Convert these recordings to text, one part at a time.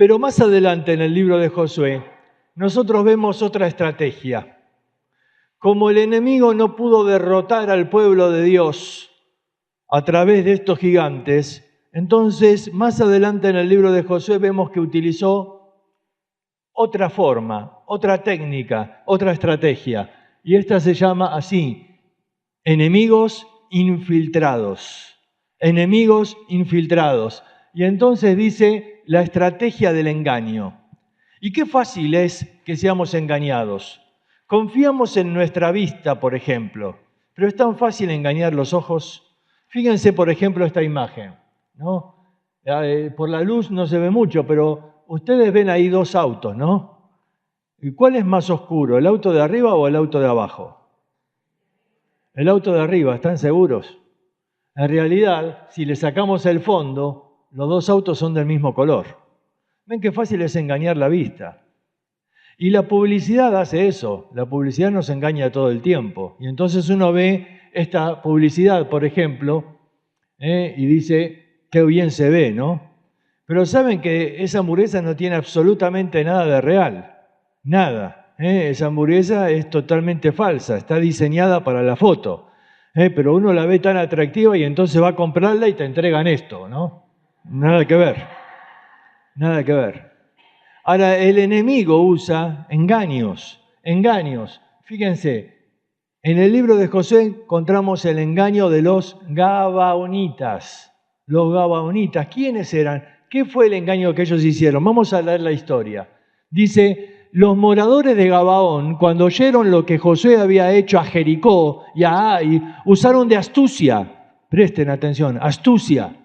Pero más adelante en el libro de Josué, nosotros vemos otra estrategia. Como el enemigo no pudo derrotar al pueblo de Dios a través de estos gigantes, entonces más adelante en el libro de Josué vemos que utilizó otra forma, otra técnica, otra estrategia. Y esta se llama así: enemigos infiltrados. Enemigos infiltrados. Y entonces dice la estrategia del engaño. Y qué fácil es que seamos engañados. Confiamos en nuestra vista, por ejemplo, pero es tan fácil engañar los ojos. Fíjense, por ejemplo, esta imagen, ¿no? Por la luz no se ve mucho, pero ustedes ven ahí dos autos, ¿no? ¿Y cuál es más oscuro, el auto de arriba o el auto de abajo? El auto de arriba, ¿están seguros? En realidad, si le sacamos el fondo, los dos autos son del mismo color. ¿Ven qué fácil es engañar la vista? Y la publicidad hace eso. La publicidad nos engaña todo el tiempo. Y entonces uno ve esta publicidad, por ejemplo, y dice, qué bien se ve, ¿no? Pero saben que esa hamburguesa no tiene absolutamente nada de real. Nada. Esa hamburguesa es totalmente falsa. Está diseñada para la foto. Pero uno la ve tan atractiva y entonces va a comprarla y te entregan esto, ¿no? Nada que ver. Nada que ver. Ahora, el enemigo usa engaños. Fíjense, en el libro de Josué encontramos el engaño de los gabaonitas. Los gabaonitas, ¿quiénes eran? ¿Qué fue el engaño que ellos hicieron? Vamos a leer la historia. Dice, los moradores de Gabaón, cuando oyeron lo que Josué había hecho a Jericó y a Ai, usaron de astucia. Presten atención, astucia.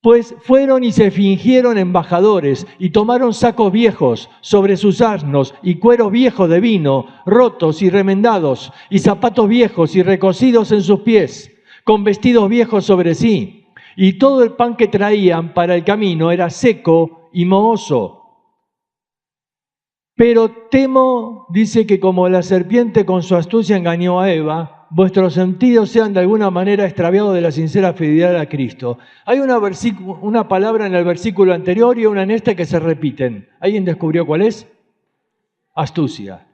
Pues fueron y se fingieron embajadores y tomaron sacos viejos sobre sus asnos y cueros viejos de vino, rotos y remendados, y zapatos viejos y recocidos en sus pies, con vestidos viejos sobre sí. Y todo el pan que traían para el camino era seco y mohoso. Pero temo, dice, que como la serpiente con su astucia engañó a Eva, vuestros sentidos sean de alguna manera extraviados de la sincera fidelidad a Cristo. Hay una palabra en el versículo anterior y una en este que se repiten. ¿Alguien descubrió cuál es? Astucia.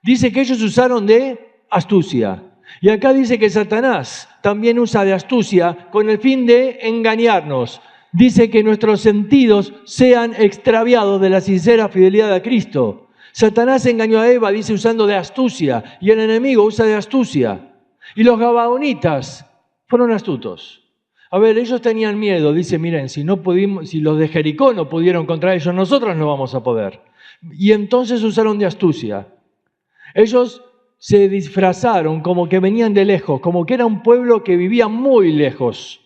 Dice que ellos usaron de astucia. Y acá dice que Satanás también usa de astucia con el fin de engañarnos. Dice que nuestros sentidos sean extraviados de la sincera fidelidad a Cristo. Satanás engañó a Eva, dice, usando de astucia, y el enemigo usa de astucia. Y los gabaonitas fueron astutos. A ver, ellos tenían miedo, dice, miren, si los de Jericó no pudieron contra ellos, nosotros no vamos a poder. Y entonces usaron de astucia. Ellos se disfrazaron como que venían de lejos, como que era un pueblo que vivía muy lejos.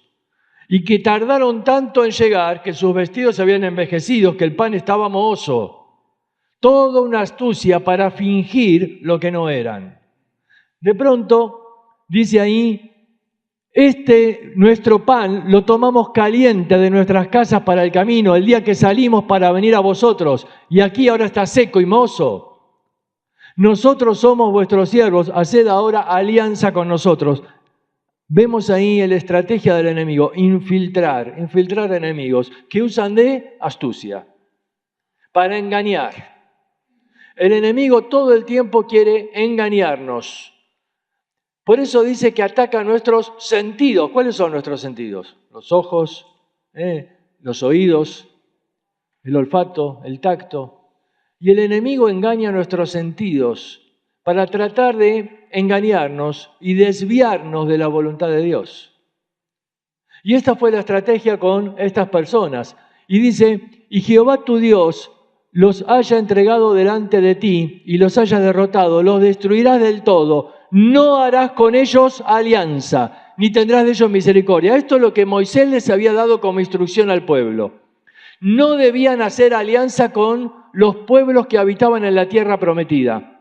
Y que tardaron tanto en llegar que sus vestidos se habían envejecido, que el pan estaba mohoso. Toda una astucia para fingir lo que no eran. De pronto, dice ahí, nuestro pan lo tomamos caliente de nuestras casas para el camino, el día que salimos para venir a vosotros, y aquí ahora está seco y mohoso. Nosotros somos vuestros siervos, haced ahora alianza con nosotros. Vemos ahí la estrategia del enemigo, infiltrar enemigos que usan de astucia para engañar. El enemigo todo el tiempo quiere engañarnos. Por eso dice que ataca nuestros sentidos. ¿Cuáles son nuestros sentidos? Los ojos, los oídos, el olfato, el tacto. Y el enemigo engaña nuestros sentidos para tratar de engañarnos y desviarnos de la voluntad de Dios. Y esta fue la estrategia con estas personas. Y dice, y Jehová tu Dios los haya entregado delante de ti y los haya derrotado, los destruirás del todo. No harás con ellos alianza, ni tendrás de ellos misericordia. Esto es lo que Moisés les había dado como instrucción al pueblo. No debían hacer alianza con los pueblos que habitaban en la tierra prometida.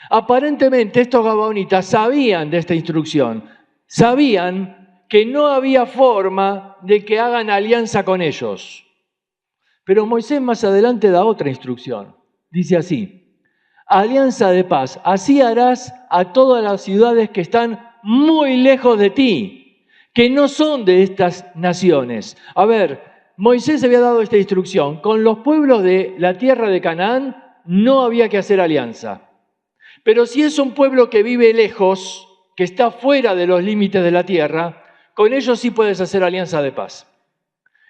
Aparentemente estos gabaonitas sabían de esta instrucción, sabían que no había forma de que hagan alianza con ellos. Pero Moisés más adelante da otra instrucción. Dice así, alianza de paz, así harás a todas las ciudades que están muy lejos de ti, que no son de estas naciones. A ver, Moisés había dado esta instrucción: con los pueblos de la tierra de Canaán no había que hacer alianza. Pero si es un pueblo que vive lejos, que está fuera de los límites de la tierra, con ellos sí puedes hacer alianza de paz.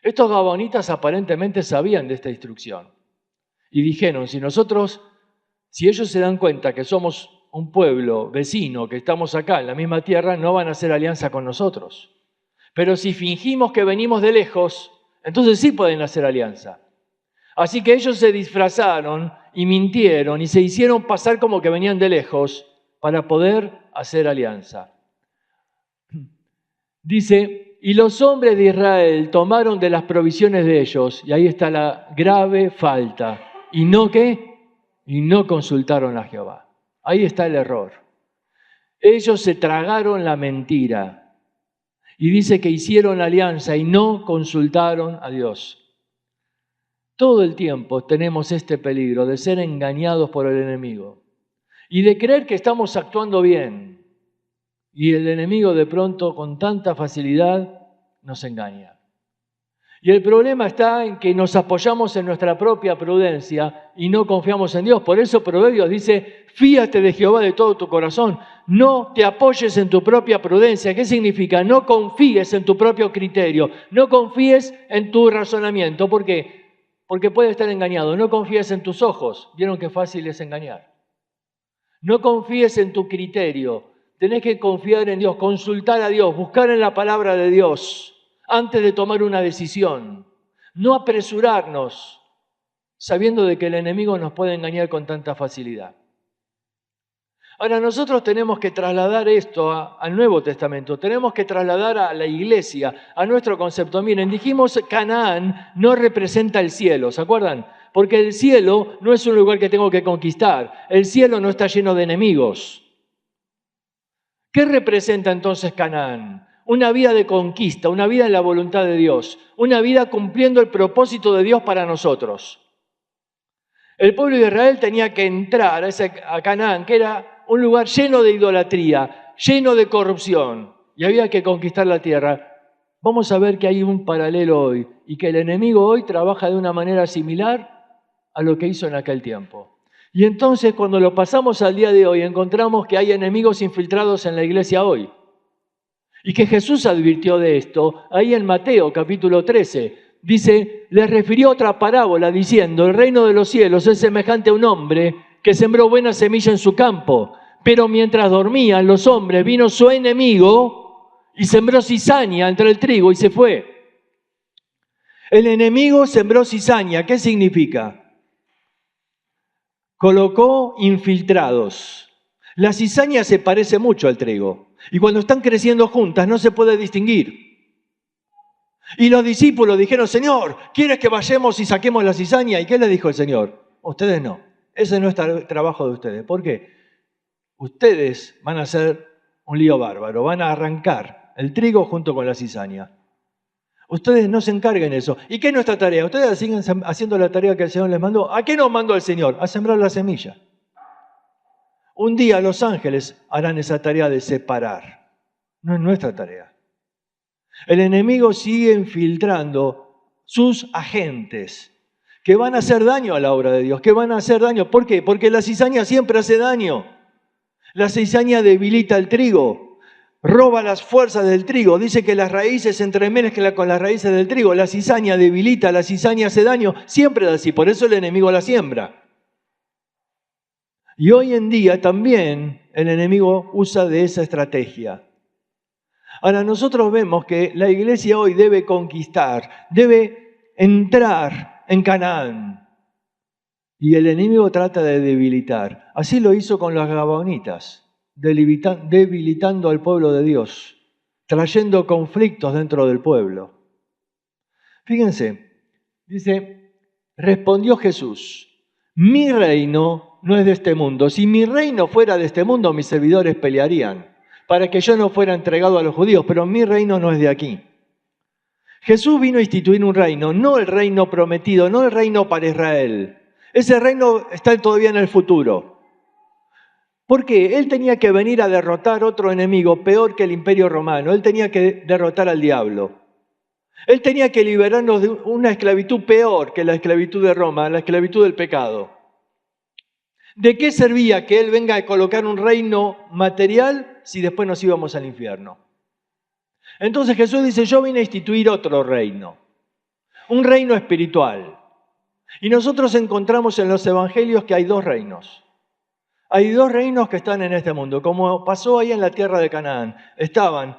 Estos gabonitas aparentemente sabían de esta instrucción y dijeron, si ellos se dan cuenta que somos un pueblo vecino, que estamos acá en la misma tierra, no van a hacer alianza con nosotros. Pero si fingimos que venimos de lejos, entonces sí pueden hacer alianza. Así que ellos se disfrazaron y mintieron y se hicieron pasar como que venían de lejos para poder hacer alianza. Dice, y los hombres de Israel tomaron de las provisiones de ellos, y ahí está la grave falta. ¿Y no qué? Y no consultaron a Jehová. Ahí está el error. Ellos se tragaron la mentira. Y dice que hicieron alianza y no consultaron a Dios. Todo el tiempo tenemos este peligro de ser engañados por el enemigo y de creer que estamos actuando bien. Y el enemigo de pronto, con tanta facilidad, nos engaña. Y el problema está en que nos apoyamos en nuestra propia prudencia y no confiamos en Dios. Por eso Proverbios dice, fíate de Jehová de todo tu corazón. No te apoyes en tu propia prudencia. ¿Qué significa? No confíes en tu propio criterio. No confíes en tu razonamiento. ¿Por qué? Porque puede estar engañado. No confíes en tus ojos. ¿Vieron qué fácil es engañar? No confíes en tu criterio. Tenés que confiar en Dios, consultar a Dios, buscar en la palabra de Dios antes de tomar una decisión. No apresurarnos sabiendo de que el enemigo nos puede engañar con tanta facilidad. Ahora, nosotros tenemos que trasladar esto al Nuevo Testamento, tenemos que trasladar a la iglesia, a nuestro concepto. Miren, dijimos Canaán no representa el cielo, ¿se acuerdan? Porque el cielo no es un lugar que tengo que conquistar, el cielo no está lleno de enemigos. ¿Qué representa entonces Canaán? Una vida de conquista, una vida en la voluntad de Dios, una vida cumpliendo el propósito de Dios para nosotros. El pueblo de Israel tenía que entrar a Canaán, que era un lugar lleno de idolatría, lleno de corrupción, y había que conquistar la tierra. Vamos a ver que hay un paralelo hoy, y que el enemigo hoy trabaja de una manera similar a lo que hizo en aquel tiempo. Y entonces, cuando lo pasamos al día de hoy, encontramos que hay enemigos infiltrados en la iglesia hoy. Y que Jesús advirtió de esto ahí en Mateo capítulo 13. Dice, les refirió otra parábola diciendo, el reino de los cielos es semejante a un hombre que sembró buena semilla en su campo, pero mientras dormían los hombres vino su enemigo y sembró cizaña entre el trigo y se fue. El enemigo sembró cizaña, ¿qué significa? Colocó infiltrados. La cizaña se parece mucho al trigo y cuando están creciendo juntas no se puede distinguir. Y los discípulos dijeron, Señor, ¿quieres que vayamos y saquemos la cizaña? ¿Y qué le dijo el Señor? Ustedes no. Ese no es trabajo de ustedes. ¿Por qué? Ustedes van a hacer un lío bárbaro. Van a arrancar el trigo junto con la cizaña. Ustedes no se encarguen de eso. ¿Y qué es nuestra tarea? Ustedes siguen haciendo la tarea que el Señor les mandó. ¿A qué nos mandó el Señor? A sembrar la semilla. Un día los ángeles harán esa tarea de separar. No es nuestra tarea. El enemigo sigue infiltrando sus agentes que van a hacer daño a la obra de Dios, que van a hacer daño. ¿Por qué? Porque la cizaña siempre hace daño. La cizaña debilita el trigo, roba las fuerzas del trigo. Dice que las raíces se entremezclan con las raíces del trigo. La cizaña debilita, la cizaña hace daño. Siempre es así, por eso el enemigo la siembra. Y hoy en día también el enemigo usa de esa estrategia. Ahora, nosotros vemos que la iglesia hoy debe conquistar, debe entrar en Canaán. Y el enemigo trata de debilitar. Así lo hizo con los gabonitas, debilitando al pueblo de Dios, trayendo conflictos dentro del pueblo. Fíjense, dice, respondió Jesús, mi reino no es de este mundo. Si mi reino fuera de este mundo, mis servidores pelearían para que yo no fuera entregado a los judíos, pero mi reino no es de aquí. Jesús vino a instituir un reino, no el reino prometido, no el reino para Israel. Ese reino está todavía en el futuro. ¿Por qué? Él tenía que venir a derrotar otro enemigo peor que el Imperio Romano. Él tenía que derrotar al diablo. Él tenía que liberarnos de una esclavitud peor que la esclavitud de Roma, la esclavitud del pecado. ¿De qué servía que Él venga a colocar un reino material si después nos íbamos al infierno? Entonces Jesús dice, yo vine a instituir otro reino, un reino espiritual. Y nosotros encontramos en los evangelios que hay dos reinos. Hay dos reinos que están en este mundo, como pasó ahí en la tierra de Canaán. Estaban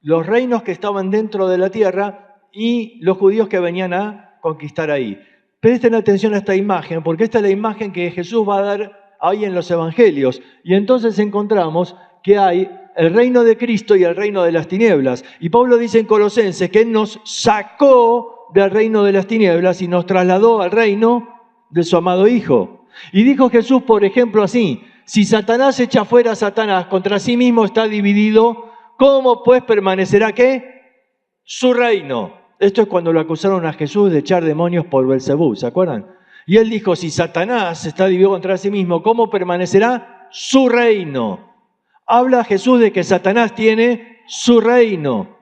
los reinos que estaban dentro de la tierra y los judíos que venían a conquistar ahí. Presten atención a esta imagen, porque esta es la imagen que Jesús va a dar ahí en los evangelios. Y entonces encontramos que hay el reino de Cristo y el reino de las tinieblas. Y Pablo dice en Colosenses que Él nos sacó del reino de las tinieblas y nos trasladó al reino de su amado Hijo. Y dijo Jesús, por ejemplo, así: si Satanás echa fuera a Satanás, contra sí mismo está dividido, ¿cómo pues permanecerá qué? Su reino. Esto es cuando lo acusaron a Jesús de echar demonios por Belzebú, ¿se acuerdan? Y él dijo, si Satanás está dividido contra sí mismo, ¿cómo permanecerá su reino? Habla Jesús de que Satanás tiene su reino.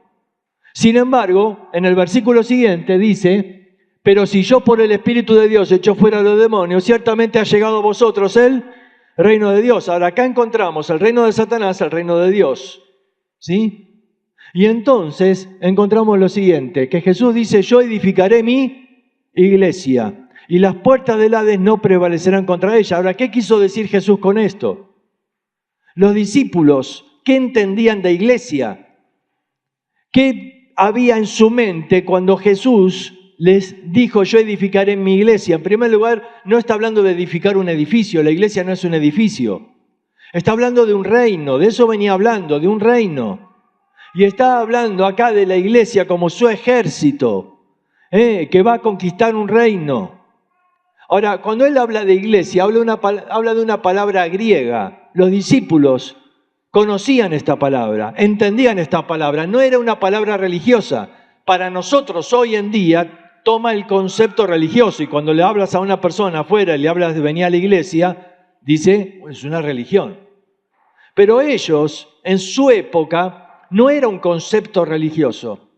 Sin embargo, en el versículo siguiente dice, pero si yo por el Espíritu de Dios echo fuera a los demonios, ciertamente ha llegado a vosotros el reino de Dios. Ahora acá encontramos el reino de Satanás, el reino de Dios. ¿Sí? Y entonces encontramos lo siguiente, que Jesús dice, yo edificaré mi iglesia y las puertas del Hades no prevalecerán contra ella. Ahora, ¿qué quiso decir Jesús con esto? Los discípulos, ¿qué entendían de iglesia? ¿Qué había en su mente cuando Jesús les dijo, yo edificaré mi iglesia? En primer lugar, no está hablando de edificar un edificio, la iglesia no es un edificio. Está hablando de un reino, de eso venía hablando, de un reino. Y está hablando acá de la iglesia como su ejército, que va a conquistar un reino. Ahora, cuando él habla de iglesia, habla de una palabra griega. Los discípulos conocían esta palabra, entendían esta palabra. No era una palabra religiosa. Para nosotros hoy en día toma el concepto religioso y cuando le hablas a una persona afuera y le hablas de venir a la iglesia, dice, es una religión. Pero ellos, en su época, no era un concepto religioso.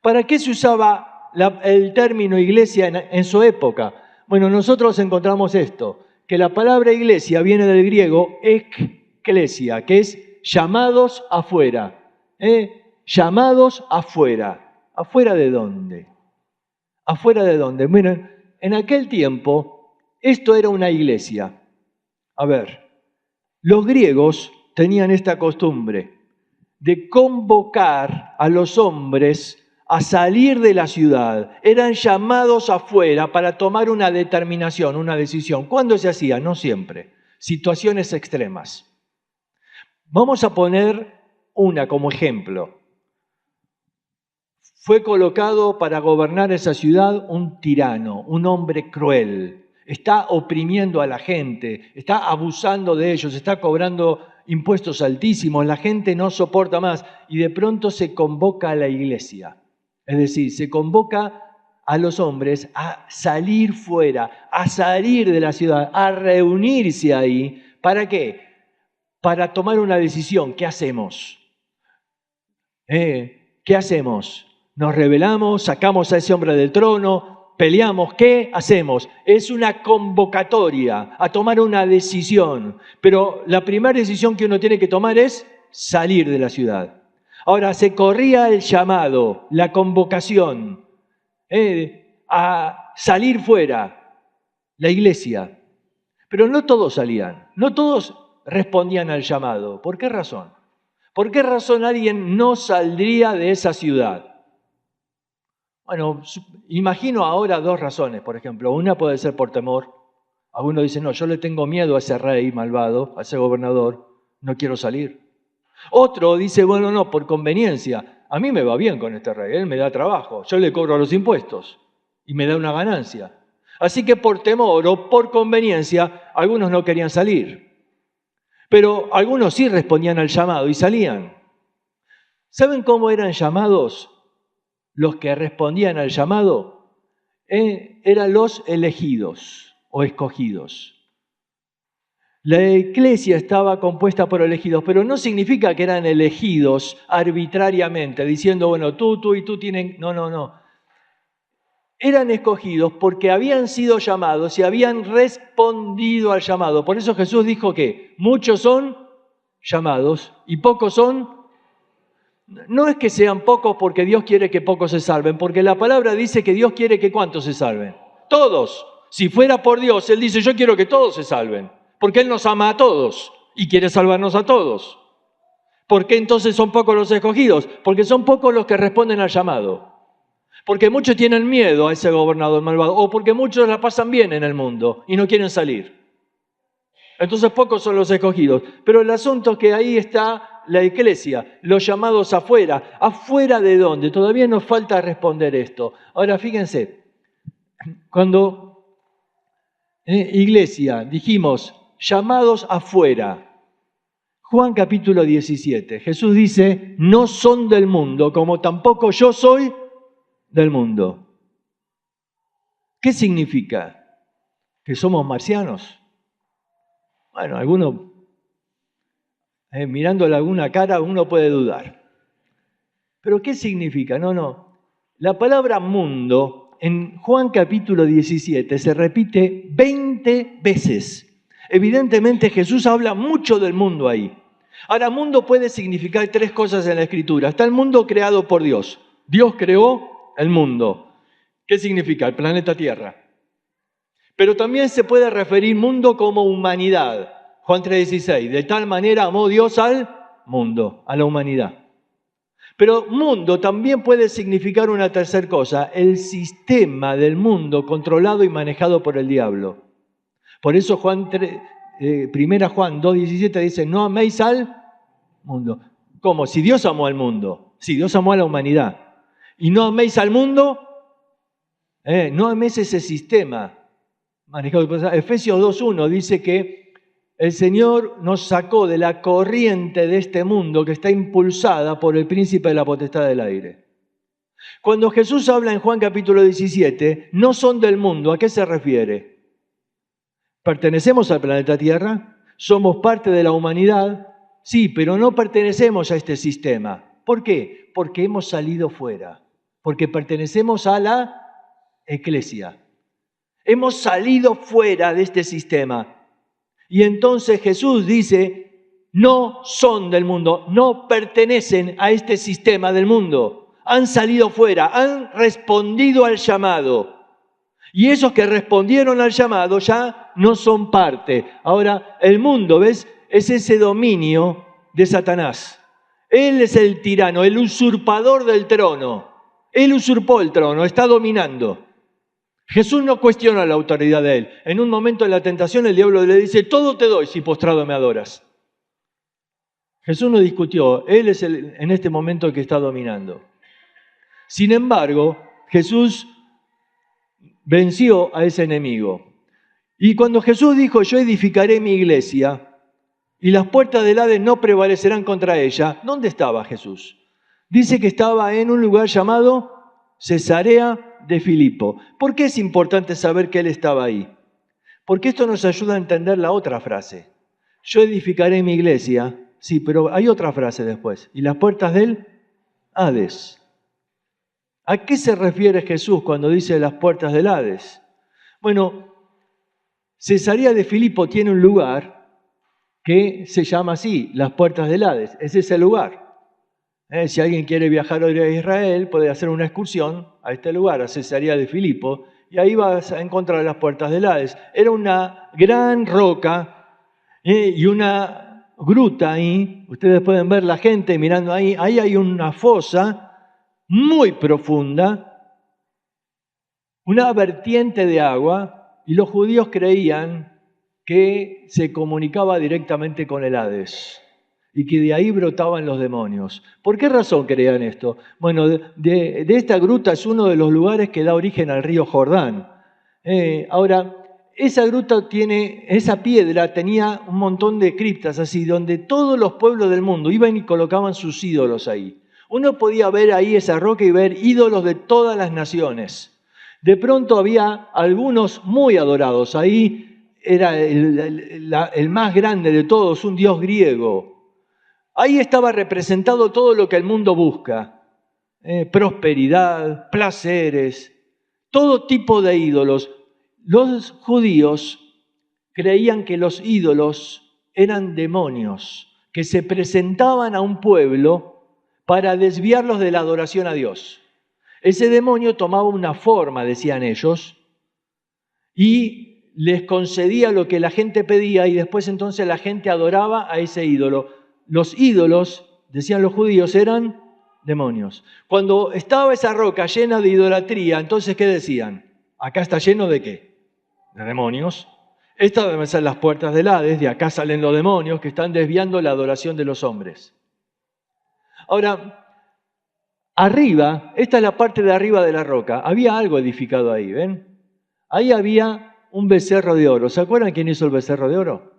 ¿Para qué se usaba el término iglesia en su época? Bueno, nosotros encontramos esto, que la palabra iglesia viene del griego ekklesia, que es llamados afuera. Llamados afuera. ¿Afuera de dónde? ¿Afuera de dónde? Bueno, en aquel tiempo esto era una iglesia. A ver, los griegos tenían esta costumbre de convocar a los hombres a salir de la ciudad. Eran llamados afuera para tomar una determinación, una decisión. ¿Cuándo se hacía? No siempre. Situaciones extremas. Vamos a poner una como ejemplo. Fue colocado para gobernar esa ciudad un tirano, un hombre cruel. Está oprimiendo a la gente, está abusando de ellos, está cobrando impuestos altísimos, la gente no soporta más y de pronto se convoca a la iglesia. Es decir, se convoca a los hombres a salir fuera, a salir de la ciudad, a reunirse ahí. ¿Para qué? Para tomar una decisión. ¿Qué hacemos? ¿Qué hacemos? ¿Nos rebelamos? ¿Sacamos a ese hombre del trono? ¿Peleamos? ¿Qué hacemos? Es una convocatoria a tomar una decisión. Pero la primera decisión que uno tiene que tomar es salir de la ciudad. Ahora, se corría el llamado, la convocación, a salir fuera, la iglesia. Pero no todos salían, no todos respondían al llamado. ¿Por qué razón? ¿Por qué razón alguien no saldría de esa ciudad? Bueno, imagino ahora dos razones, por ejemplo. Una puede ser por temor. Algunos dicen, no, yo le tengo miedo a ese rey malvado, a ese gobernador, no quiero salir. Otro dice, bueno, no, por conveniencia. A mí me va bien con este rey, él me da trabajo, yo le cobro los impuestos y me da una ganancia. Así que por temor o por conveniencia, algunos no querían salir. Pero algunos sí respondían al llamado y salían. ¿Saben cómo eran llamados los que respondían al llamado? Eran los elegidos o escogidos. La iglesia estaba compuesta por elegidos, pero no significa que eran elegidos arbitrariamente, diciendo, bueno, tú y tú tienen... No. Eran escogidos porque habían sido llamados y habían respondido al llamado. Por eso Jesús dijo que muchos son llamados y pocos son... No es que sean pocos porque Dios quiere que pocos se salven, porque la palabra dice que Dios quiere que ¿cuántos se salven? Todos. Si fuera por Dios, Él dice, yo quiero que todos se salven, porque Él nos ama a todos y quiere salvarnos a todos. ¿Por qué entonces son pocos los escogidos? Porque son pocos los que responden al llamado. Porque muchos tienen miedo a ese gobernador malvado, o porque muchos la pasan bien en el mundo y no quieren salir. Entonces pocos son los escogidos. Pero el asunto es que ahí está la iglesia, los llamados afuera. ¿Afuera de dónde? Todavía nos falta responder esto. Ahora fíjense, cuando iglesia dijimos llamados afuera, Juan capítulo 17, Jesús dice, no son del mundo, como tampoco yo soy del mundo. ¿Qué significa? ¿Que somos marcianos? Bueno, algunos, mirándole alguna cara, uno puede dudar. ¿Pero qué significa? No. La palabra mundo en Juan capítulo 17 se repite 20 veces. Evidentemente Jesús habla mucho del mundo ahí. Ahora, mundo puede significar tres cosas en la Escritura. Está el mundo creado por Dios. Dios creó el mundo. ¿Qué significa? El planeta Tierra. Pero también se puede referir mundo como humanidad. Juan 3:16. De tal manera amó Dios al mundo, a la humanidad. Pero mundo también puede significar una tercera cosa, el sistema del mundo controlado y manejado por el diablo. Por eso Primera Juan 2:17 dice, no améis al mundo. ¿Cómo? Si Dios amó al mundo, si Dios amó a la humanidad. Y no améis al mundo, no améis ese sistema manejado por el diablo. Efesios 2:1 dice que el Señor nos sacó de la corriente de este mundo que está impulsada por el príncipe de la potestad del aire. Cuando Jesús habla en Juan capítulo 17, no son del mundo, ¿a qué se refiere? ¿Pertenecemos al planeta Tierra? ¿Somos parte de la humanidad? Sí, pero no pertenecemos a este sistema. ¿Por qué? Porque hemos salido fuera, porque pertenecemos a la iglesia. Hemos salido fuera de este sistema. Y entonces Jesús dice, no son del mundo, no pertenecen a este sistema del mundo. Han salido fuera, han respondido al llamado. Y esos que respondieron al llamado ya no son parte. Ahora, el mundo, ¿ves? Es ese dominio de Satanás. Él es el tirano, el usurpador del trono. Él usurpó el trono, está dominando. Jesús no cuestiona la autoridad de Él. En un momento de la tentación el diablo le dice, todo te doy si postrado me adoras. Jesús no discutió, Él es en este momento el que está dominando. Sin embargo, Jesús venció a ese enemigo. Y cuando Jesús dijo, yo edificaré mi iglesia y las puertas del Hades no prevalecerán contra ella, ¿dónde estaba Jesús? Dice que estaba en un lugar llamado Cesarea de Filipo. ¿Por qué es importante saber que él estaba ahí? Porque esto nos ayuda a entender la otra frase. Yo edificaré mi iglesia, sí, pero hay otra frase después. Y las puertas del Hades. ¿A qué se refiere Jesús cuando dice las puertas del Hades? Bueno, Cesarea de Filipo tiene un lugar que se llama así, las puertas del Hades. Es ese lugar. Si alguien quiere viajar hoy a Israel, puede hacer una excursión a este lugar, a Cesarea de Filipo, y ahí vas a encontrar las puertas del Hades. Era una gran roca y una gruta ahí. Ustedes pueden ver la gente mirando ahí. Ahí hay una fosa muy profunda, una vertiente de agua, y los judíos creían que se comunicaba directamente con el Hades y que de ahí brotaban los demonios. ¿Por qué razón creían esto? Bueno, de esta gruta es uno de los lugares que da origen al río Jordán. Ahora, esa gruta esa piedra tenía un montón de criptas así, donde todos los pueblos del mundo iban y colocaban sus ídolos ahí. Uno podía ver ahí esa roca y ver ídolos de todas las naciones. De pronto había algunos muy adorados ahí. era el más grande de todos, un dios griego. Ahí estaba representado todo lo que el mundo busca. Prosperidad, placeres, todo tipo de ídolos. Los judíos creían que los ídolos eran demonios que se presentaban a un pueblo para desviarlos de la adoración a Dios. Ese demonio tomaba una forma, decían ellos, y les concedía lo que la gente pedía y después entonces la gente adoraba a ese ídolo. Los ídolos, decían los judíos, eran demonios. Cuando estaba esa roca llena de idolatría, entonces ¿qué decían? Acá está lleno ¿de qué? De demonios. Estas deben ser las puertas del Hades, de acá salen los demonios que están desviando la adoración de los hombres. Ahora, arriba, esta es la parte de arriba de la roca, había algo edificado ahí, ¿ven? Ahí había un becerro de oro. ¿Se acuerdan quién hizo el becerro de oro?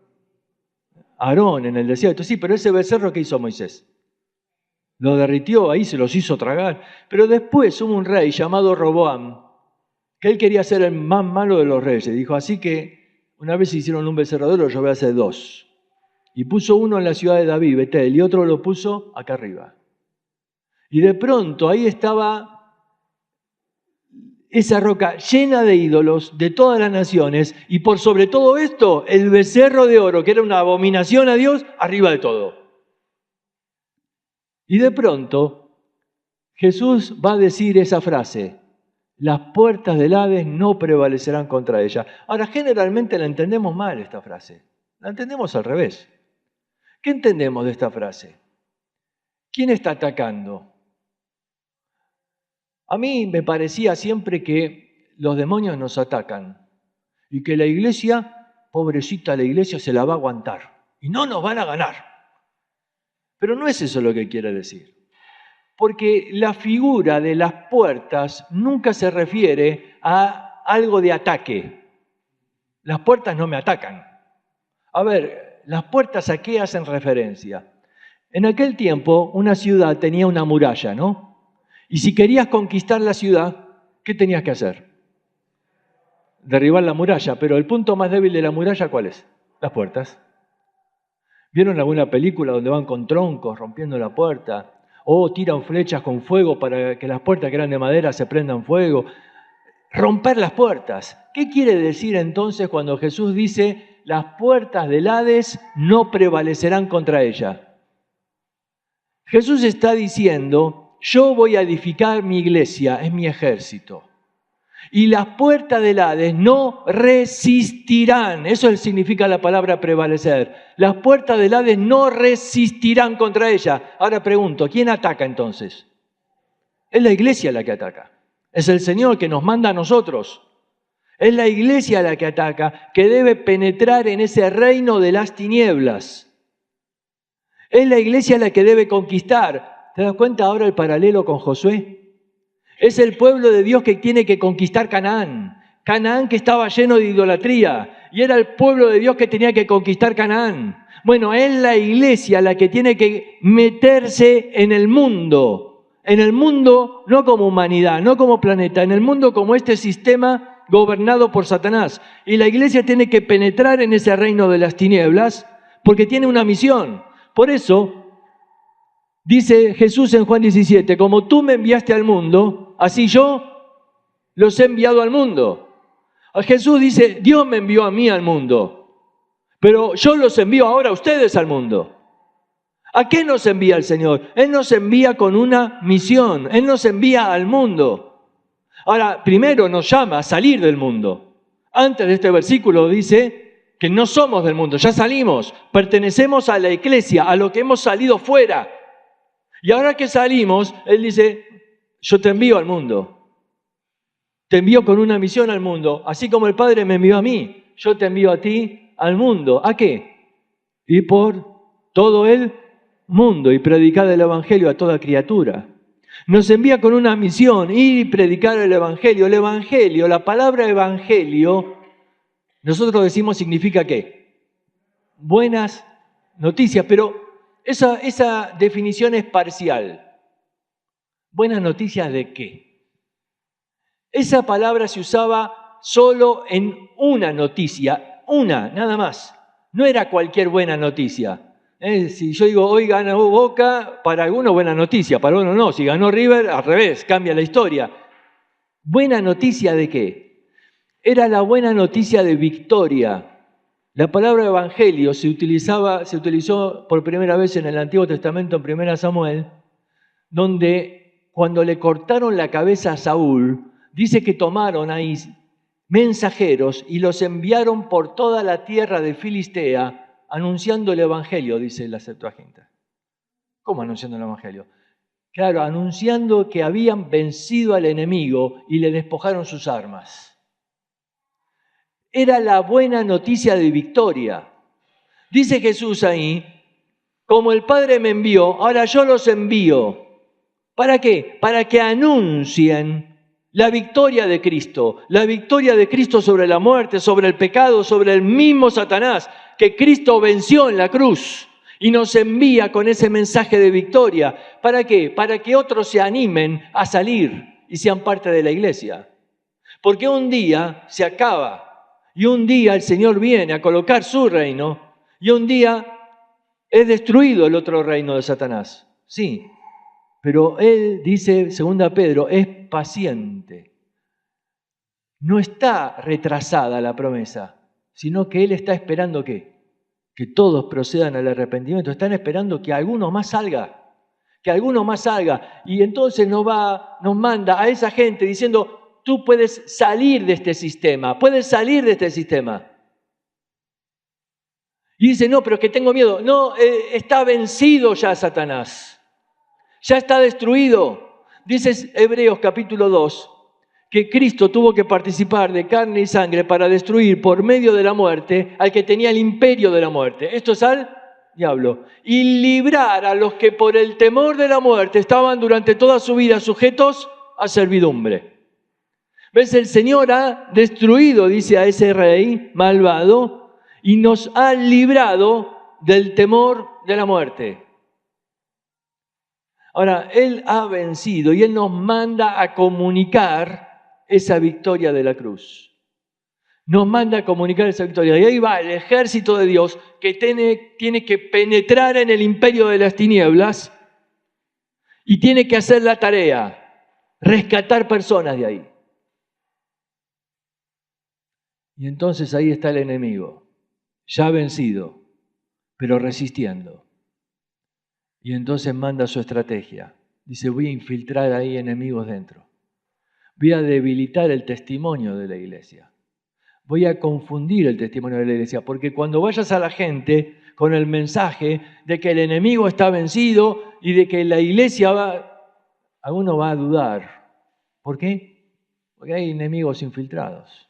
Aarón en el desierto. Sí, pero ese becerro, ¿qué hizo Moisés? Lo derritió, ahí se los hizo tragar. Pero después hubo un rey llamado Roboam, que él quería ser el más malo de los reyes. Dijo, así que una vez hicieron un becerro de oro, yo voy a hacer dos. Y puso uno en la ciudad de David, Betel, y otro lo puso acá arriba. Y de pronto ahí estaba esa roca llena de ídolos de todas las naciones, y por sobre todo esto, el becerro de oro, que era una abominación a Dios, arriba de todo. Y de pronto, Jesús va a decir esa frase, las puertas del Hades no prevalecerán contra ella. Ahora, generalmente la entendemos mal esta frase, la entendemos al revés. ¿Qué entendemos de esta frase? ¿Quién está atacando? A mí me parecía siempre que los demonios nos atacan y que la iglesia, pobrecita la iglesia, se la va a aguantar y no nos van a ganar. Pero no es eso lo que quiere decir. Porque la figura de las puertas nunca se refiere a algo de ataque. Las puertas no me atacan. A ver, ¿las puertas a qué hacen referencia? En aquel tiempo una ciudad tenía una muralla, ¿no? Y si querías conquistar la ciudad, ¿qué tenías que hacer? Derribar la muralla, pero el punto más débil de la muralla, ¿cuál es? Las puertas. ¿Vieron alguna película donde van con troncos rompiendo la puerta? O tiran flechas con fuego para que las puertas que eran de madera se prendan fuego. Romper las puertas. ¿Qué quiere decir entonces cuando Jesús dice las puertas del Hades no prevalecerán contra ella? Jesús está diciendo, yo voy a edificar mi iglesia, es mi ejército. Y las puertas del Hades no resistirán. Eso significa la palabra prevalecer. Las puertas del Hades no resistirán contra ella. Ahora pregunto, ¿quién ataca entonces? Es la iglesia la que ataca. Es el Señor que nos manda a nosotros. Es la iglesia la que ataca, que debe penetrar en ese reino de las tinieblas. Es la iglesia la que debe conquistar. ¿Te das cuenta ahora el paralelo con Josué? Es el pueblo de Dios que tiene que conquistar Canaán. Canaán que estaba lleno de idolatría. Y era el pueblo de Dios que tenía que conquistar Canaán. Bueno, es la iglesia la que tiene que meterse en el mundo. En el mundo no como humanidad, no como planeta. En el mundo como este sistema gobernado por Satanás. Y la iglesia tiene que penetrar en ese reino de las tinieblas porque tiene una misión. Por eso dice Jesús en Juan 17, como tú me enviaste al mundo, así yo los he enviado al mundo. Jesús dice, Dios me envió a mí al mundo, pero yo los envío ahora a ustedes al mundo. ¿A qué nos envía el Señor? Él nos envía con una misión, Él nos envía al mundo. Ahora, primero nos llama a salir del mundo. Antes de este versículo dice que no somos del mundo, ya salimos, pertenecemos a la iglesia, a lo que hemos salido fuera. Y ahora que salimos, Él dice, yo te envío al mundo. Te envío con una misión al mundo. Así como el Padre me envió a mí, yo te envío a ti al mundo. ¿A qué? Ir por todo el mundo y predicar el Evangelio a toda criatura. Nos envía con una misión, ir y predicar el Evangelio. El Evangelio, la palabra Evangelio, nosotros decimos significa ¿qué? Buenas noticias, pero esa definición es parcial. ¿Buenas noticias de qué? Esa palabra se usaba solo en una noticia. una, nada más. No era cualquier buena noticia. Si yo digo, hoy ganó Boca, para algunos buena noticia, para otros no. Si ganó River, al revés, cambia la historia. ¿Buena noticia de qué? Era la buena noticia de victoria. La palabra evangelio se utilizó por primera vez en el Antiguo Testamento, en 1 Samuel, donde cuando le cortaron la cabeza a Saúl, dice que tomaron ahí mensajeros y los enviaron por toda la tierra de Filistea anunciando el evangelio, dice la Septuaginta. ¿Cómo anunciando el evangelio? Claro, anunciando que habían vencido al enemigo y le despojaron sus armas. Era la buena noticia de victoria. Dice Jesús ahí, como el Padre me envió, ahora yo los envío. ¿Para qué? Para que anuncien la victoria de Cristo sobre la muerte, sobre el pecado, sobre el mismo Satanás, que Cristo venció en la cruz y nos envía con ese mensaje de victoria. ¿Para qué? Para que otros se animen a salir y sean parte de la iglesia. Porque un día se acaba y un día el Señor viene a colocar su reino y un día es destruido el otro reino de Satanás. Sí, pero Él, dice 2 Pedro, es paciente. No está retrasada la promesa, sino que Él está esperando ¿qué? Que todos procedan al arrepentimiento. Están esperando que alguno más salga, Y entonces nos manda a esa gente diciendo, tú puedes salir de este sistema, Y dice, no, pero es que tengo miedo. No, está vencido ya Satanás. Ya está destruido. Dice Hebreos capítulo 2, que Cristo tuvo que participar de carne y sangre para destruir por medio de la muerte al que tenía el imperio de la muerte. Esto es al diablo. Y librar a los que por el temor de la muerte estaban durante toda su vida sujetos a servidumbre. ¿Ves? El Señor ha destruido, dice, a ese rey malvado y nos ha librado del temor de la muerte. Ahora, Él ha vencido y Él nos manda a comunicar esa victoria de la cruz. Nos manda a comunicar esa victoria. Y ahí va el ejército de Dios que tiene que penetrar en el imperio de las tinieblas y tiene que hacer la tarea, rescatar personas de ahí. Y entonces ahí está el enemigo, ya vencido, pero resistiendo. Y entonces manda su estrategia. Dice, voy a infiltrar ahí enemigos dentro. Voy a debilitar el testimonio de la iglesia. Voy a confundir el testimonio de la iglesia. Porque cuando vayas a la gente con el mensaje de que el enemigo está vencido y de que la iglesia alguno va a dudar. ¿Por qué? Porque hay enemigos infiltrados.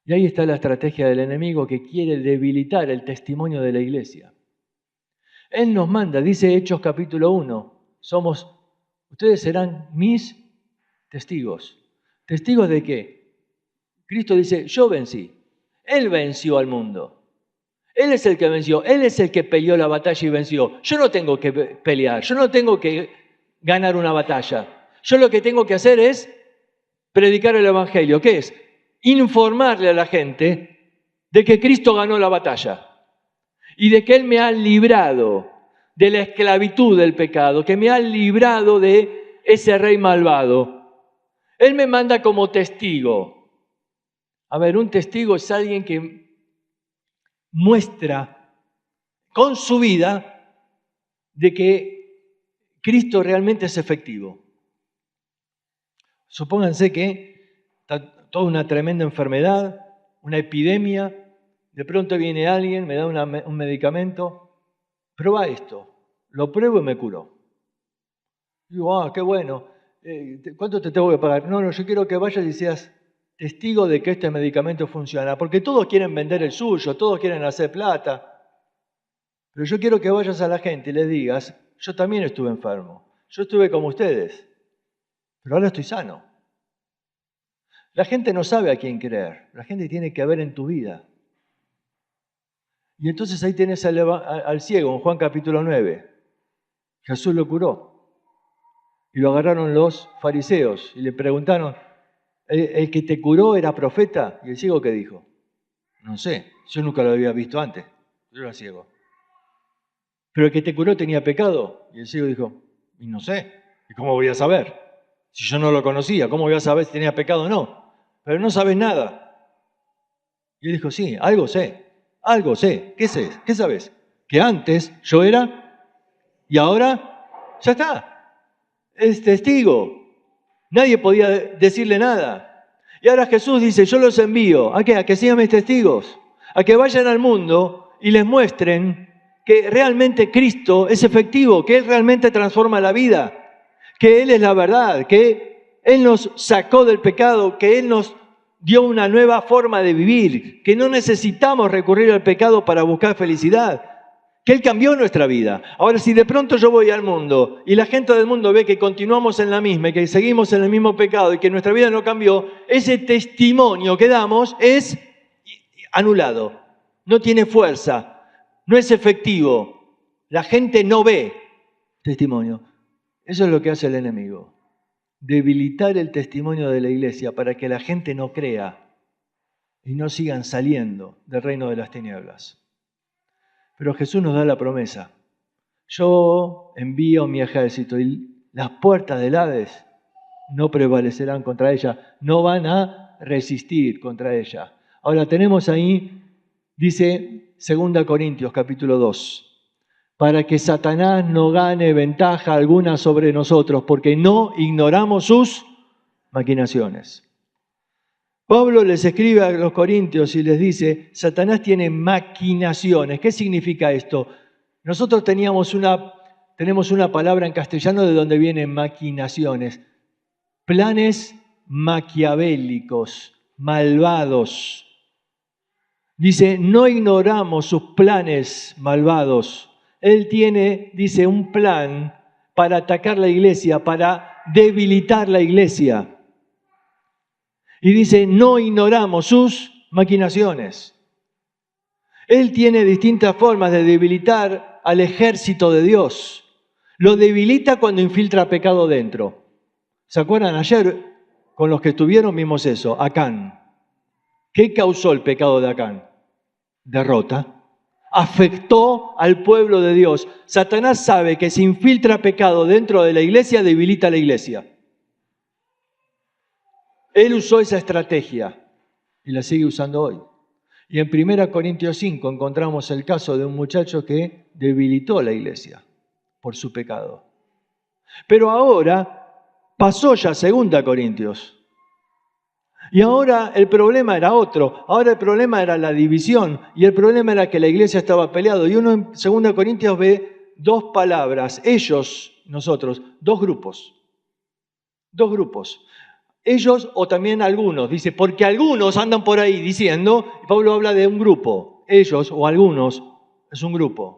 Y ahí está la estrategia del enemigo que quiere debilitar el testimonio de la iglesia. Él nos manda, dice Hechos capítulo 1, ustedes serán mis testigos. ¿Testigos de qué? Cristo dice, yo vencí. Él venció al mundo. Él es el que venció, Él es el que peleó la batalla y venció. Yo no tengo que pelear, yo no tengo que ganar una batalla. Yo lo que tengo que hacer es predicar el evangelio. ¿Qué es? Informarle a la gente de que Cristo ganó la batalla. Y de que Él me ha librado de la esclavitud del pecado, que me ha librado de ese rey malvado. Él me manda como testigo. A ver, un testigo es alguien que muestra con su vida de que Cristo realmente es efectivo. Supónganse que está toda una tremenda enfermedad, una epidemia. De pronto viene alguien, me da un medicamento, prueba esto, lo pruebo y me curó. Digo, qué bueno, ¿cuánto te tengo que pagar? No, yo quiero que vayas y seas testigo de que este medicamento funciona, porque todos quieren vender el suyo, todos quieren hacer plata, pero yo quiero que vayas a la gente y les digas, yo también estuve enfermo, yo estuve como ustedes, pero ahora estoy sano. La gente no sabe a quién creer, la gente tiene que ver en tu vida. Y entonces ahí tenés al ciego, en Juan capítulo 9. Jesús lo curó. Y lo agarraron los fariseos y le preguntaron, ¿El que te curó era profeta? ¿Y el ciego qué dijo? No sé, yo nunca lo había visto antes. Yo era ciego. ¿Pero el que te curó tenía pecado? Y el ciego dijo, y no sé. ¿Y cómo voy a saber? Si yo no lo conocía, ¿cómo voy a saber si tenía pecado o no? Pero no sabes nada. Y él dijo, sí, algo sé. Algo sé. ¿Qué sé? ¿Qué sabes? Que antes yo era y ahora ya está. Es testigo. Nadie podía decirle nada. Y ahora Jesús dice, yo los envío. ¿A qué? A que sean mis testigos. A que vayan al mundo y les muestren que realmente Cristo es efectivo, que Él realmente transforma la vida, que Él es la verdad, que Él nos sacó del pecado, que Él nos dio una nueva forma de vivir, que no necesitamos recurrir al pecado para buscar felicidad, que Él cambió nuestra vida. Ahora, si de pronto yo voy al mundo y la gente del mundo ve que continuamos en la misma y que seguimos en el mismo pecado y que nuestra vida no cambió, ese testimonio que damos es anulado, no tiene fuerza, no es efectivo. La gente no ve testimonio. Eso es lo que hace el enemigo. Debilitar el testimonio de la iglesia para que la gente no crea y no sigan saliendo del reino de las tinieblas. Pero Jesús nos da la promesa. Yo envío mi ejército y las puertas del Hades no prevalecerán contra ella, no van a resistir contra ella. Ahora tenemos ahí, dice 2 Corintios capítulo 2, para que Satanás no gane ventaja alguna sobre nosotros, porque no ignoramos sus maquinaciones. Pablo les escribe a los corintios y les dice, Satanás tiene maquinaciones. ¿Qué significa esto? Nosotros tenemos una palabra en castellano de donde vienen maquinaciones. Planes maquiavélicos, malvados. Dice, no ignoramos sus planes malvados. Él tiene, dice, un plan para atacar la iglesia, para debilitar la iglesia. Y dice, no ignoramos sus maquinaciones. Él tiene distintas formas de debilitar al ejército de Dios. Lo debilita cuando infiltra pecado dentro. ¿Se acuerdan? Ayer, con los que estuvieron, vimos eso, Acán. ¿Qué causó el pecado de Acán? Derrota. Afectó al pueblo de Dios. Satanás sabe que si infiltra pecado dentro de la iglesia, debilita a la iglesia. Él usó esa estrategia y la sigue usando hoy. Y en 1 Corintios 5 encontramos el caso de un muchacho que debilitó la iglesia por su pecado. Pero ahora pasó ya 2 Corintios. Y ahora el problema era otro. Ahora el problema era la división. Y el problema era que la iglesia estaba peleada. Y uno en 2 Corintios ve dos palabras. Ellos, nosotros, dos grupos. Dos grupos. Ellos o también algunos. Dice, porque algunos andan por ahí diciendo, Pablo habla de un grupo. Ellos o algunos es un grupo.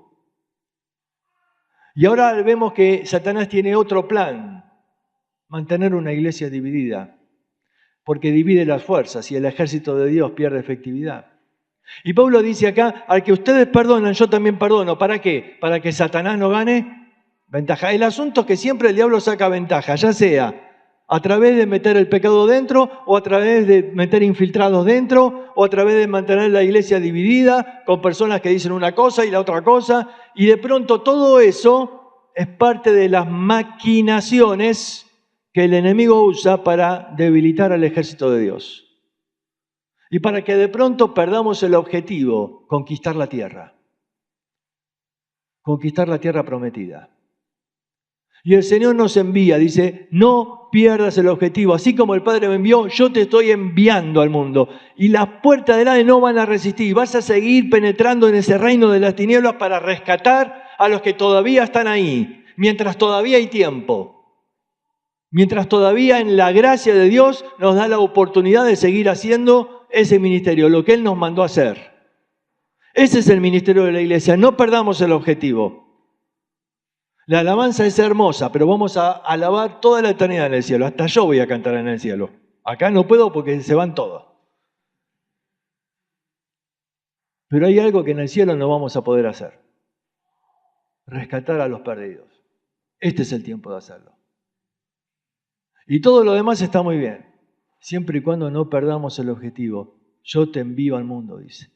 Y ahora vemos que Satanás tiene otro plan. Mantener una iglesia dividida. Porque divide las fuerzas y el ejército de Dios pierde efectividad. Y Pablo dice acá, al que ustedes perdonan, yo también perdono. ¿Para qué? Para que Satanás no gane ventaja. El asunto es que siempre el diablo saca ventaja, ya sea a través de meter el pecado dentro, o a través de meter infiltrados dentro, o a través de mantener la iglesia dividida, con personas que dicen una cosa y la otra cosa, y de pronto todo eso es parte de las maquinaciones que el enemigo usa para debilitar al ejército de Dios. Y para que de pronto perdamos el objetivo, conquistar la tierra. Conquistar la tierra prometida. Y el Señor nos envía, dice, no pierdas el objetivo. Así como el Padre me envió, yo te estoy enviando al mundo. Y las puertas del Hades no van a resistir. Vas a seguir penetrando en ese reino de las tinieblas para rescatar a los que todavía están ahí, mientras todavía hay tiempo. Mientras todavía en la gracia de Dios nos da la oportunidad de seguir haciendo ese ministerio, lo que Él nos mandó a hacer. Ese es el ministerio de la iglesia. No perdamos el objetivo. La alabanza es hermosa, pero vamos a alabar toda la eternidad en el cielo. Hasta yo voy a cantar en el cielo. Acá no puedo porque se van todos. Pero hay algo que en el cielo no vamos a poder hacer. Rescatar a los perdidos. Este es el tiempo de hacerlo. Y todo lo demás está muy bien. siempre y cuando no perdamos el objetivo. Yo te envío al mundo, dice.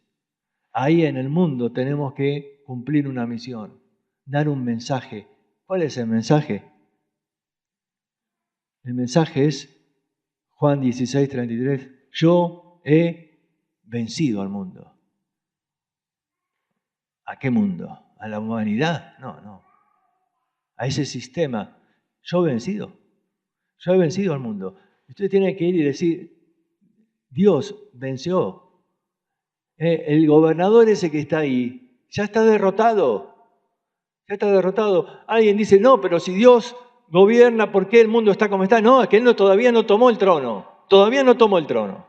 Ahí en el mundo tenemos que cumplir una misión, dar un mensaje. ¿Cuál es el mensaje? El mensaje es Juan 16:33. Yo he vencido al mundo. ¿A qué mundo? ¿A la humanidad? No. A ese sistema. Yo he vencido. Yo he vencido al mundo. Usted tiene que ir y decir, Dios venció. El gobernador ese que está ahí ya está derrotado. Ya está derrotado. Alguien dice, no, pero si Dios gobierna, ¿por qué el mundo está como está? No, es que Él todavía no tomó el trono. Todavía no tomó el trono.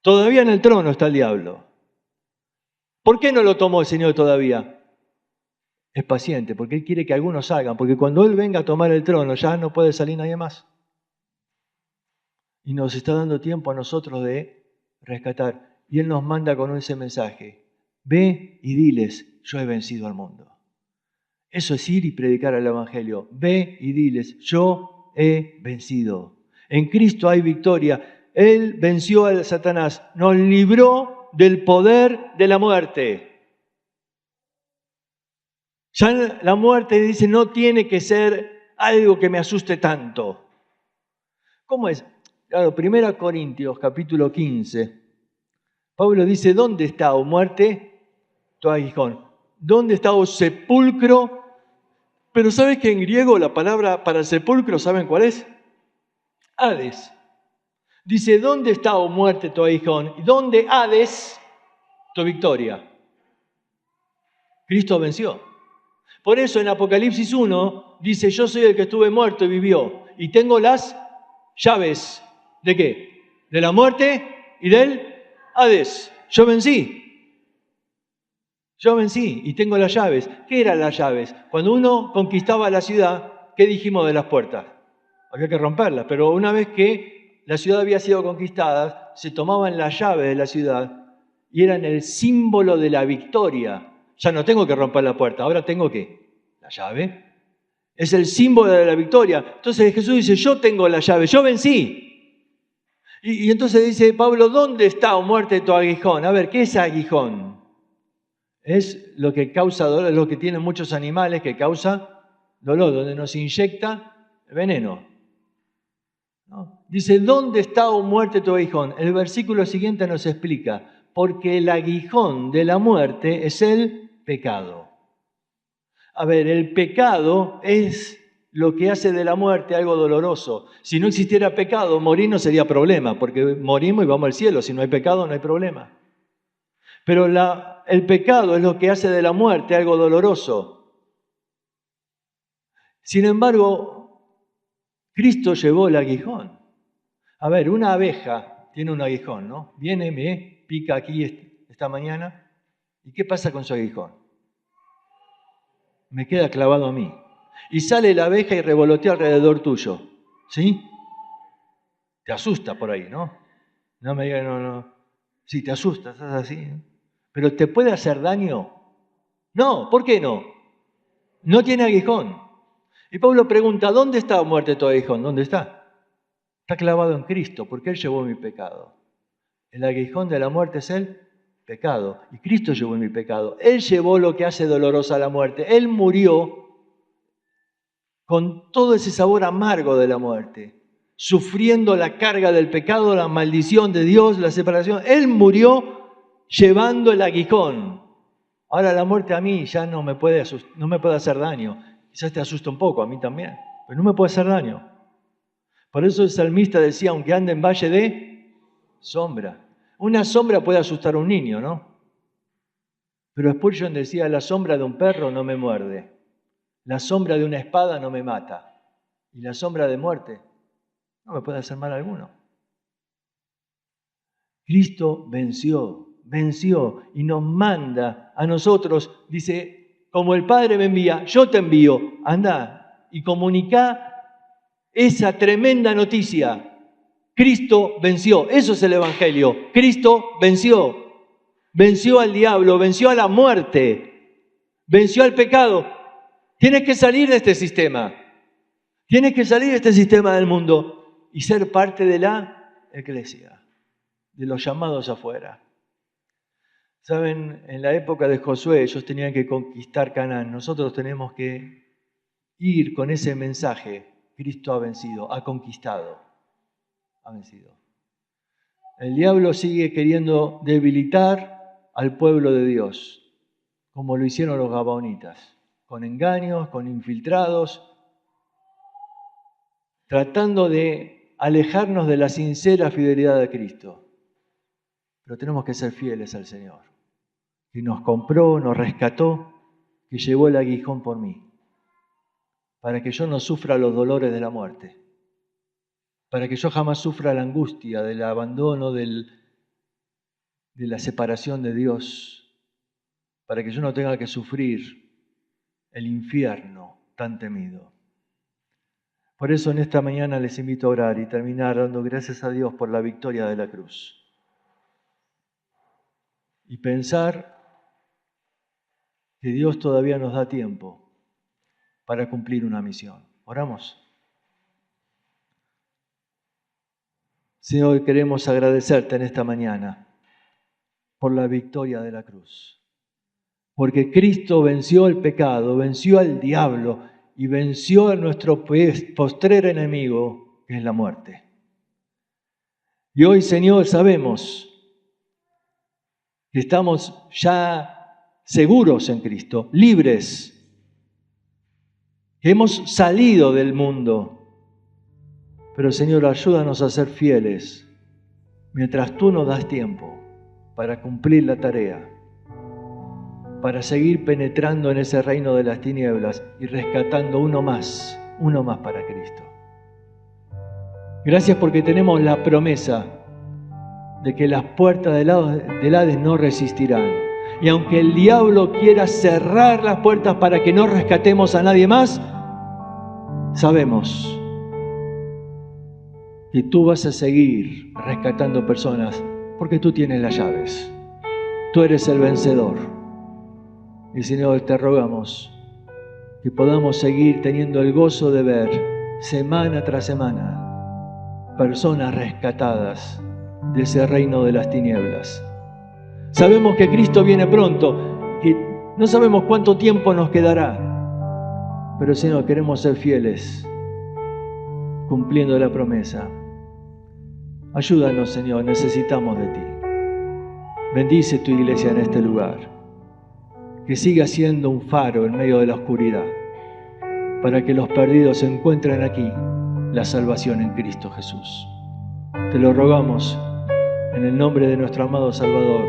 Todavía en el trono está el diablo. ¿Por qué no lo tomó el Señor todavía? Es paciente, porque Él quiere que algunos salgan, porque cuando Él venga a tomar el trono ya no puede salir nadie más. Y nos está dando tiempo a nosotros de rescatar. Y Él nos manda con ese mensaje. Ve y diles, yo he vencido al mundo. Eso es ir y predicar el Evangelio. Ve y diles, yo he vencido. En Cristo hay victoria. Él venció a Satanás, nos libró del poder de la muerte. Ya la muerte, dice, no tiene que ser algo que me asuste tanto. ¿Cómo es? Claro, 1 Corintios, capítulo 15. Pablo dice, ¿dónde está, oh muerte, tu aguijón? ¿Dónde está, oh sepulcro? Pero ¿sabes que en griego la palabra para sepulcro, ¿saben cuál es? Hades. Dice, ¿dónde está, oh muerte, tu aguijón? ¿Y dónde, Hades, tu victoria? Cristo venció. Por eso en Apocalipsis 1 dice, yo soy el que estuve muerto y vivió. Y tengo las llaves. ¿De qué? De la muerte y del Hades. Yo vencí. Yo vencí y tengo las llaves. ¿Qué eran las llaves? Cuando uno conquistaba la ciudad, ¿qué dijimos de las puertas? Había que romperlas. Pero una vez que la ciudad había sido conquistada, se tomaban las llaves de la ciudad y eran el símbolo de la victoria. Ya no tengo que romper la puerta, ahora tengo ¿qué? La llave. Es el símbolo de la victoria. Entonces Jesús dice, yo tengo la llave, yo vencí. Y entonces dice Pablo, ¿dónde está, oh muerte, tu aguijón? A ver, ¿qué es aguijón? Es lo que causa dolor, es lo que tienen muchos animales que causa dolor, donde nos inyecta veneno. ¿No? Dice, ¿dónde está, oh muerte, tu aguijón? El versículo siguiente nos explica, porque el aguijón de la muerte es el pecado. A ver, el pecado es lo que hace de la muerte algo doloroso. Si no existiera pecado, morir no sería problema, porque morimos y vamos al cielo. Si no hay pecado, no hay problema. Pero el pecado es lo que hace de la muerte algo doloroso. Sin embargo, Cristo llevó el aguijón. A ver, una abeja tiene un aguijón, ¿no? Viene, me pica aquí esta mañana. ¿Y qué pasa con su aguijón? Me queda clavado a mí. Y sale la abeja y revolotea alrededor tuyo. ¿Sí? Te asusta por ahí, ¿no? No me digas, no. Sí, te asusta, estás así. ¿Pero te puede hacer daño? No, ¿por qué no? No tiene aguijón. Y Pablo pregunta, ¿dónde está, muerte, tu aguijón? ¿Dónde está? Está clavado en Cristo, porque Él llevó mi pecado. El aguijón de la muerte es el pecado. Y Cristo llevó mi pecado. Él llevó lo que hace dolorosa la muerte. Él murió con todo ese sabor amargo de la muerte, sufriendo la carga del pecado, la maldición de Dios, la separación. Él murió llevando el aguijón. Ahora la muerte a mí ya no me puede hacer daño. Quizás te asusta un poco, a mí también, pero no me puede hacer daño. Por eso el salmista decía, aunque ande en valle de sombra. Una sombra puede asustar a un niño, ¿no? Pero Spurgeon decía, la sombra de un perro no me muerde. La sombra de una espada no me mata. Y la sombra de muerte no me puede hacer mal alguno. Cristo venció y nos manda a nosotros, dice, como el Padre me envía, yo te envío, anda y comunicá esa tremenda noticia. Cristo venció, eso es el Evangelio. Cristo venció al diablo, venció a la muerte, venció al pecado. Tienes que salir de este sistema. Tienes que salir de este sistema del mundo y ser parte de la eclesia, de los llamados afuera. Saben, en la época de Josué ellos tenían que conquistar Canaán. Nosotros tenemos que ir con ese mensaje. Cristo ha vencido, ha conquistado, ha vencido. El diablo sigue queriendo debilitar al pueblo de Dios, como lo hicieron los gabaonitas, con engaños, con infiltrados, tratando de alejarnos de la sincera fidelidad de Cristo. Pero tenemos que ser fieles al Señor, que nos compró, nos rescató, que llevó el aguijón por mí, para que yo no sufra los dolores de la muerte, para que yo jamás sufra la angustia del abandono, de la separación de Dios, para que yo no tenga que sufrir el infierno tan temido. Por eso en esta mañana les invito a orar y terminar dando gracias a Dios por la victoria de la cruz. Y pensar que Dios todavía nos da tiempo para cumplir una misión. ¿Oramos? Señor, queremos agradecerte en esta mañana por la victoria de la cruz. Porque Cristo venció el pecado, venció al diablo y venció a nuestro postrer enemigo, que es la muerte. Y hoy, Señor, sabemos que estamos ya seguros en Cristo, libres, que hemos salido del mundo. Pero, Señor, ayúdanos a ser fieles mientras tú nos das tiempo para cumplir la tarea, para seguir penetrando en ese reino de las tinieblas y rescatando uno más para Cristo. Gracias porque tenemos la promesa de que las puertas del Hades no resistirán. Y aunque el diablo quiera cerrar las puertas para que no rescatemos a nadie más, sabemos que tú vas a seguir rescatando personas porque tú tienes las llaves. Tú eres el vencedor. Y Señor, te rogamos que podamos seguir teniendo el gozo de ver semana tras semana personas rescatadas de ese reino de las tinieblas. Sabemos que Cristo viene pronto, que no sabemos cuánto tiempo nos quedará, pero Señor, queremos ser fieles, cumpliendo la promesa. Ayúdanos, Señor, necesitamos de ti. Bendice tu iglesia en este lugar, que siga siendo un faro en medio de la oscuridad, para que los perdidos encuentren aquí la salvación en Cristo Jesús. Te lo rogamos en el nombre de nuestro amado Salvador.